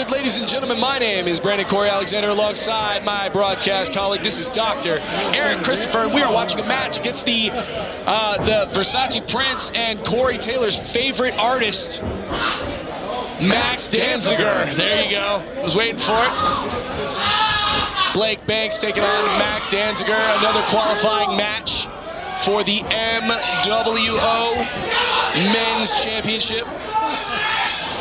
Unlimited, ladies and gentlemen, my name is Brandon Cory Alexander alongside my broadcast colleague. This is Dr. Eric Christopher, and we are watching a match against the Versace Prince and Corey Taylor's favorite artist, Maxx Danziger. There you go. I was waiting for it. Blake Banks taking on Maxx Danziger, another qualifying match for the MWO Men's Championship.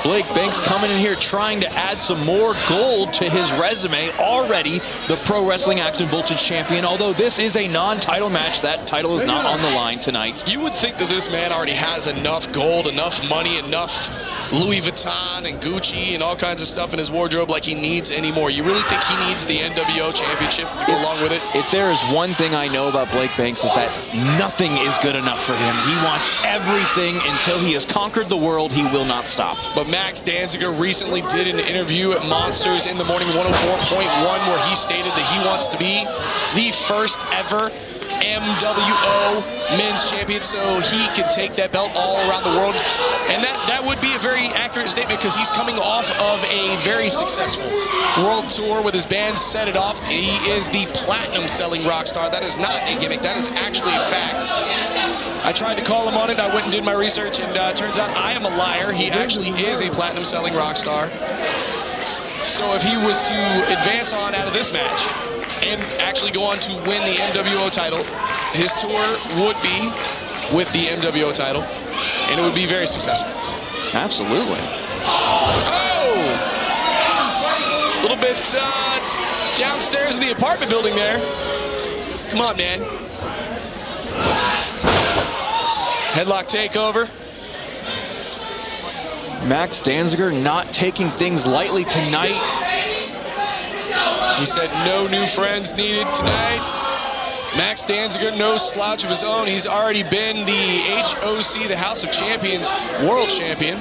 Blake Banks coming in here trying to add some more gold to his resume. Already the Pro Wrestling Action Voltage champion. Although this is a non-title match, that title is not on the line tonight. You would think that this man already has enough gold, enough money, enough Louis Vuitton and Gucci and all kinds of stuff in his wardrobe like he needs anymore. You really think he needs the NWO championship to go along with it? If there is one thing I know about Blake Banks is that nothing is good enough for him. He wants everything. Until he has conquered the world, he will not stop. But Maxx Danziger recently did an interview at Monsters in the Morning 104.1 where he stated that he wants to be the first ever MWO Men's Champion, so he can take that belt all around the world. And that would be a very accurate statement because he's coming off of a very successful world tour with his band Set It Off. He is the platinum selling rock star. That is not a gimmick. That is actually a fact. I tried to call him on it. I went and did my research, and turns out I am a liar. He actually is a platinum selling rock star. So if he was to advance on out of this match and actually go on to win the MWO title, his tour would be with the MWO title, and it would be very successful. Absolutely. Oh! A little bit downstairs in the apartment building there. Come on, man. Headlock takeover. Maxx Danziger not taking things lightly tonight. He said no new friends needed tonight. Maxx Danziger, no slouch of his own. He's already been the HOC, the House of Champions, world champion.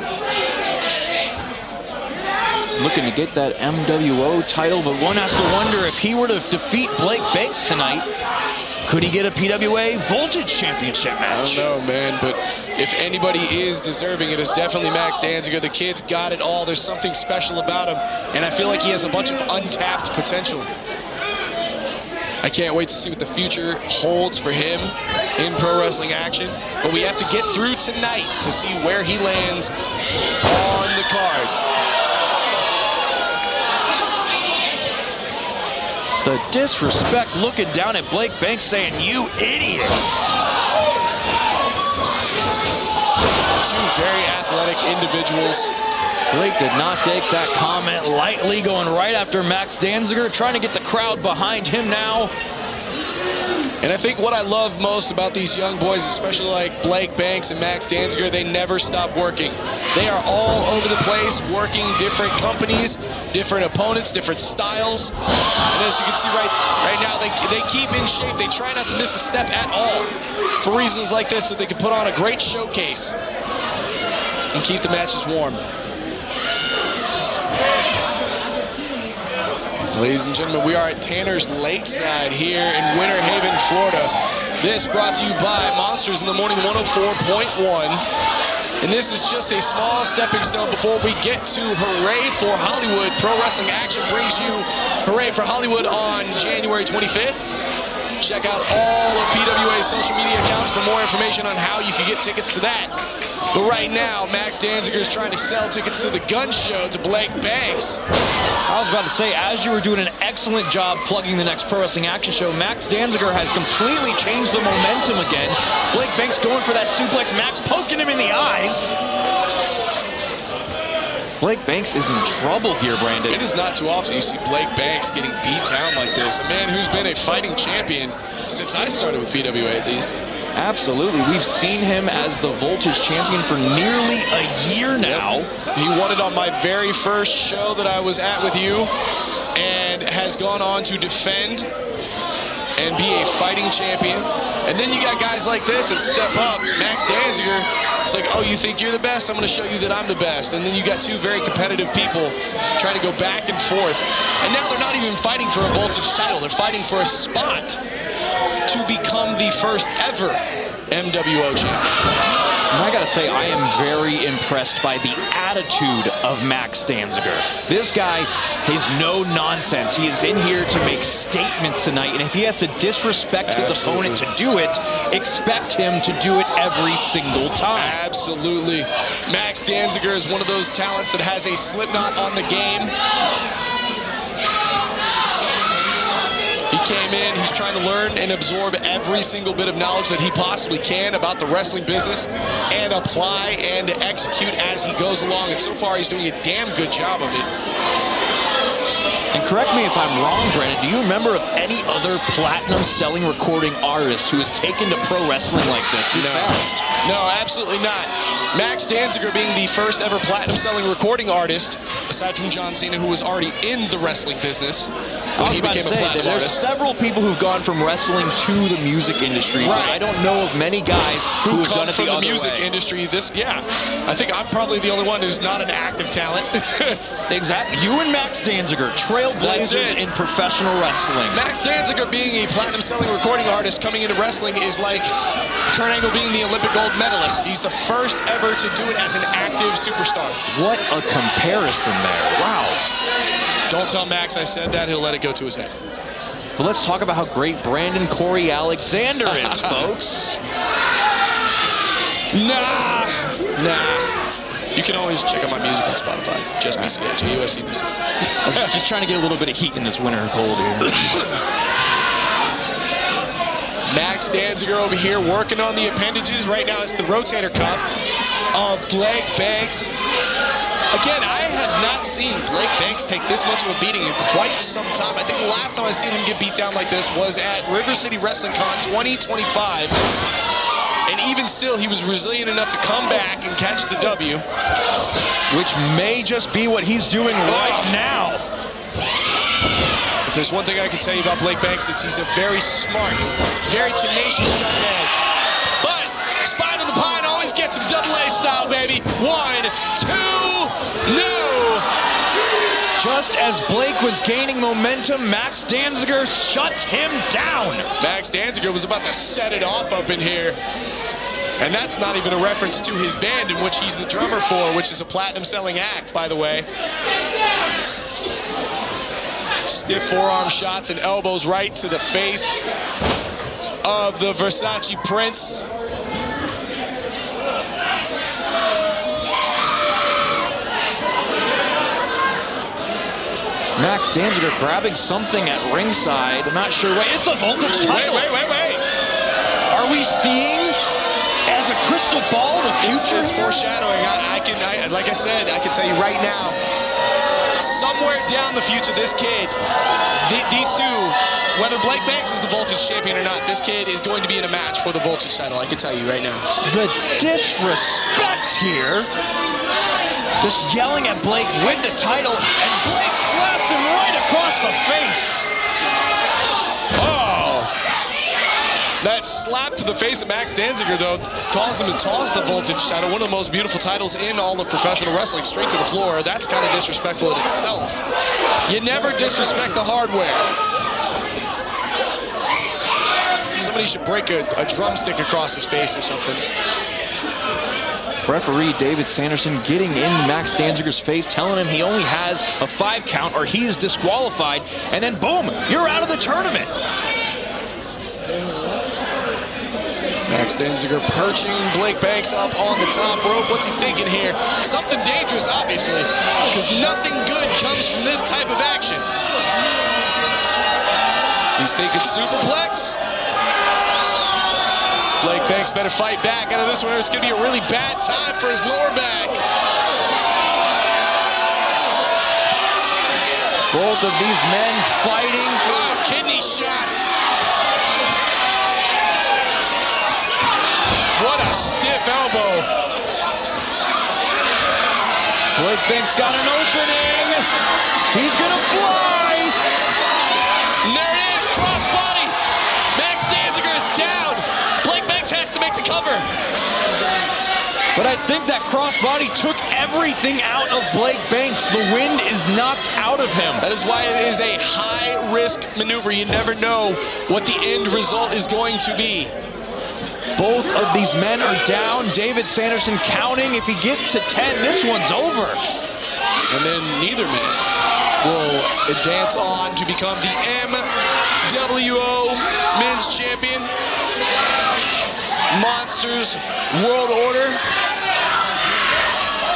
Looking to get that MWO title, but one has to wonder if he were to defeat Blake Banks tonight, could he get a PWA Voltage Championship match? I don't know, man, but if anybody is deserving, it is definitely Maxx Danziger. The kid's got it all. There's something special about him, and I feel like he has a bunch of untapped potential. I can't wait to see what the future holds for him in pro wrestling action, but we have to get through tonight to see where he lands on the card. The disrespect looking down at Blake Banks saying, "You idiots." Two very athletic individuals. Blake did not take that comment lightly, going right after Maxx Danziger, trying to get the crowd behind him now. And I think what I love most about these young boys, especially like Blake Banks and Maxx Danziger, they never stop working. They are all over the place, working different companies, different opponents, different styles. And as you can see right now, they keep in shape. They try not to miss a step at all for reasons like this, so they can put on a great showcase and keep the matches warm. Ladies and gentlemen, we are at Tanner's Lakeside here in Winter Haven, Florida. This brought to you by Monsters in the Morning 104.1. And this is just a small stepping stone before we get to Hooray for Hollywood. Pro Wrestling Action brings you Hooray for Hollywood on January 25th. Check out all of PWA's social media accounts for more information on how you can get tickets to that. But right now, Maxx Danziger is trying to sell tickets to the gun show to Blake Banks. I was about to say, as you were doing an excellent job plugging the next Pro Wrestling Action show, Maxx Danziger has completely changed the momentum again. Blake Banks going for that suplex, Max poking him in the eyes. Blake Banks is in trouble here, Brandon. It is not too often you see Blake Banks getting beat down like this. A man who's been a fighting champion since I started with PWA, at least. Absolutely. We've seen him as the Voltage champion for nearly a year now. Yep. He won it on my very first show that I was at with you and has gone on to defend and be a fighting champion. And then you got guys like this that step up. Maxx Danziger, it's like, oh, you think you're the best? I'm going to show you that I'm the best. And then you got two very competitive people trying to go back and forth. And now they're not even fighting for a Voltage title. They're fighting for a spot to become the first ever MWO champion. And I gotta say, I am very impressed by the attitude of Maxx Danziger. This guy is no nonsense. He is in here to make statements tonight, and if he has to disrespect his opponent to do it, expect him to do it every single time. Absolutely. Maxx Danziger is one of those talents that has a slip knot on the game. He came in, he's trying to learn and absorb every single bit of knowledge that he possibly can about the wrestling business and apply and execute as he goes along. And so far, he's doing a damn good job of it. And correct me if I'm wrong, Brandon, do you remember of any other platinum-selling recording artist who has taken to pro wrestling like this fast? No, absolutely not. Maxx Danziger being the first ever platinum-selling recording artist, aside from John Cena, who was already in the wrestling business when he became a platinum there's artist. several people who've gone from wrestling to the music industry, but I don't know of many guys who have done it the other way. Music industry. I think I'm probably the only one who's not an active talent. Exactly. You and Maxx Danziger, trailblazers in professional wrestling. Maxx Danziger being a platinum-selling recording artist coming into wrestling is like Kurt Angle being the Olympic gold medalist. He's the first ever to do it as an active superstar. What a comparison there. Wow. Don't tell Max I said that. He'll let it go to his head. But let's talk about how great Brandon Cory Alexander is, folks. Nah. You can always check out my music on Spotify. Just BCH, AUSCBC. Just trying to get a little bit of heat in this winter cold here. Maxx Danziger over here working on the appendages. Right now it's the rotator cuff of Blake Banks. Again, I had not seen Blake Banks take this much of a beating in quite some time. I think the last time I seen him get beat down like this was at River City Wrestling Con 2025. And even still, he was resilient enough to come back and catch the W. Which may just be what he's doing right now. If there's one thing I can tell you about Blake Banks, it's he's a very smart, very tenacious young man. But Spine of the Pine always gets him double-A style, baby. 1, 2, no! Just as Blake was gaining momentum, Maxx Danziger shuts him down. Maxx Danziger was about to set it off up in here. And that's not even a reference to his band in which he's the drummer for, which is a platinum-selling act, by the way. Stiff forearm shots and elbows right to the face of the Versace Prince. Maxx Danziger grabbing something at ringside. I'm not sure. Wait, it's a Voltage title. Wait. Are we seeing, as a crystal ball, the future? It's foreshadowing. Like I said, I can tell you right now, somewhere down the future, this kid, these two, whether Blake Banks is the Voltage champion or not, this kid is going to be in a match for the Voltage title. I can tell you right now. The disrespect here. Just yelling at Blake with the title, and Blake slaps him right across the face. Oh! That slap to the face of Maxx Danziger, though, caused him to toss the Voltage title, one of the most beautiful titles in all of professional wrestling, straight to the floor. That's kind of disrespectful in itself. You never disrespect the hardware. Somebody should break a drumstick across his face or something. Referee David Sanderson getting in Maxx Danziger's face, telling him he only has a 5 count or he's disqualified, and then boom, you're out of the tournament. Maxx Danziger perching Blake Banks up on the top rope. What's he thinking here? Something dangerous, obviously, because nothing good comes from this type of action. He's thinking superplex. Blake Banks better fight back out of this one, or it's going to be a really bad time for his lower back. Both of these men fighting for kidney shots. What a stiff elbow. Blake Banks got an opening. He's going to fly. And there it is, crossbody. Maxx Danziger is down. Blake Banks has to make the cover. But I think that crossbody took everything out of Blake Banks. The wind is knocked out of him. That is why it is a high-risk maneuver. You never know what the end result is going to be. Both of these men are down. David Sanderson counting. If he gets to 10, this one's over. And then neither man will advance on to become the MWO Men's Champion. Monsters World Order.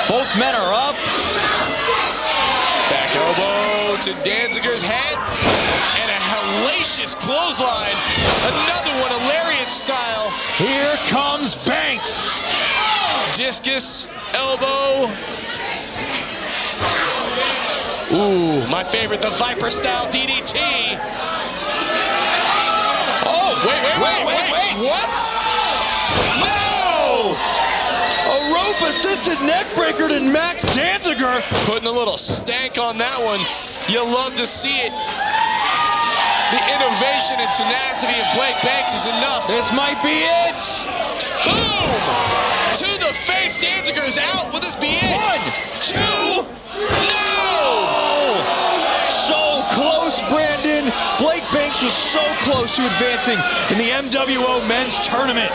Both men are up. Back elbow to Danziger's head. And a hellacious clothesline. Another one, a lariat style. Here comes Banks. Discus, elbow. Ooh, my favorite, the Viper style DDT. Oh, wait. What? No! A rope-assisted neckbreaker to Maxx Danziger. Putting a little stank on that one. You love to see it. The innovation and tenacity of Blake Banks is enough. This might be it. Boom! To the face, Danziger is out. Will this be it? 1, 2, no! So close, Brandon. Blake Banks was so close to advancing in the MWO Men's Tournament.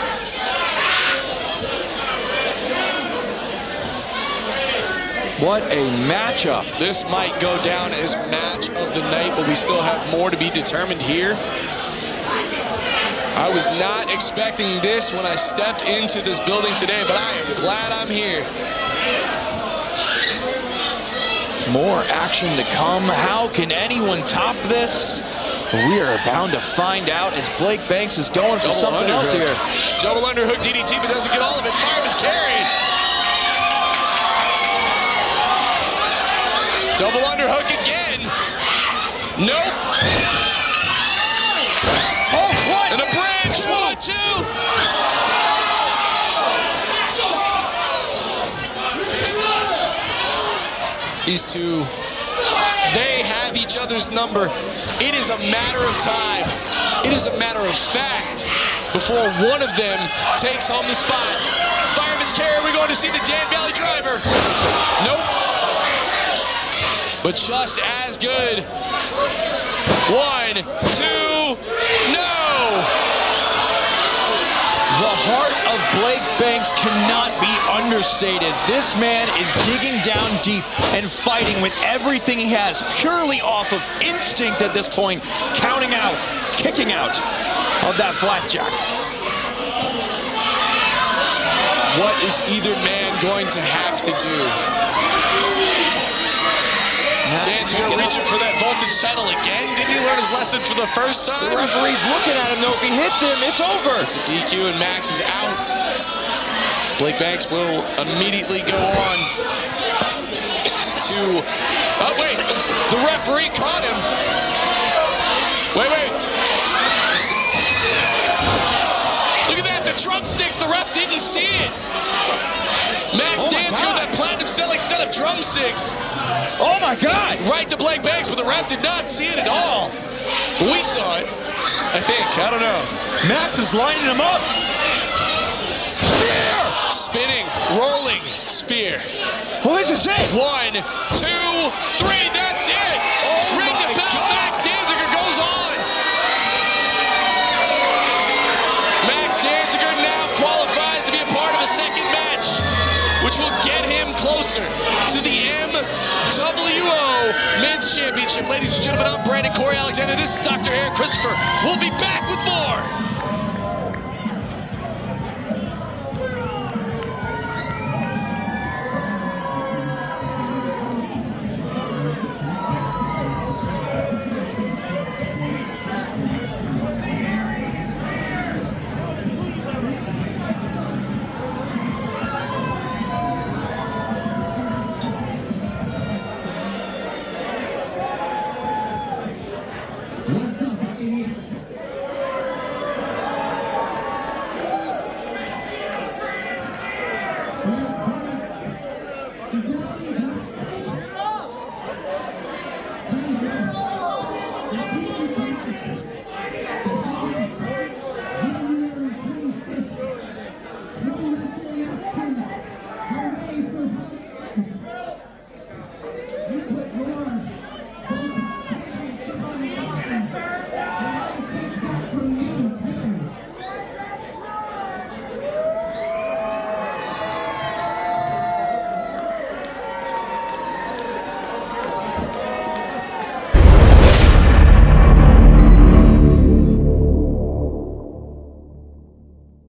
What a matchup. This might go down as match of the night, but we still have more to be determined here. I was not expecting this when I stepped into this building today, but I am glad I'm here. More action to come. How can anyone top this? We are bound to find out as Blake Banks is going for something else here. Double underhook DDT, but doesn't get all of it. Fireman's carry. Double underhook again. Nope. Oh, what? And a bridge. 1, 2. These two, they have each other's number. It is a matter of time. It is a matter of fact before one of them takes home the spot. Fireman's carry. We're going to see the Dan Valley driver. Nope. But just as good. 1, 2, no! The heart of Blake Banks cannot be understated. This man is digging down deep and fighting with everything he has, purely off of instinct at this point, counting out, kicking out of that flapjack. What is either man going to have to do? Danziger reaching for that Voltage title again. Didn't he learn his lesson for the first time? The referee's looking at him, though. If he hits him, it's over. It's a DQ, and Max is out. Blake Banks will immediately go on to... Oh, wait. The referee caught him. Wait. Look at that. The drumsticks. The ref didn't see it. Maxx Danziger with that platinum-selling set of drumsticks. Oh, my God. Right to Blake Banks, but the ref did not see it at all. We saw it, I think. I don't know. Max is lining him up. Spear! Spinning, rolling, spear. Well, this is it. 1, 2, 3, that's it. Ring the bell, Maxx Danziger goes on. Maxx Danziger now qualifies to be a part of a second match, which will get him closer to the MWO Men's Championship. Ladies and gentlemen, I'm Brandon Cory Alexander. This is Dr. Eric Christopher. We'll be back with more.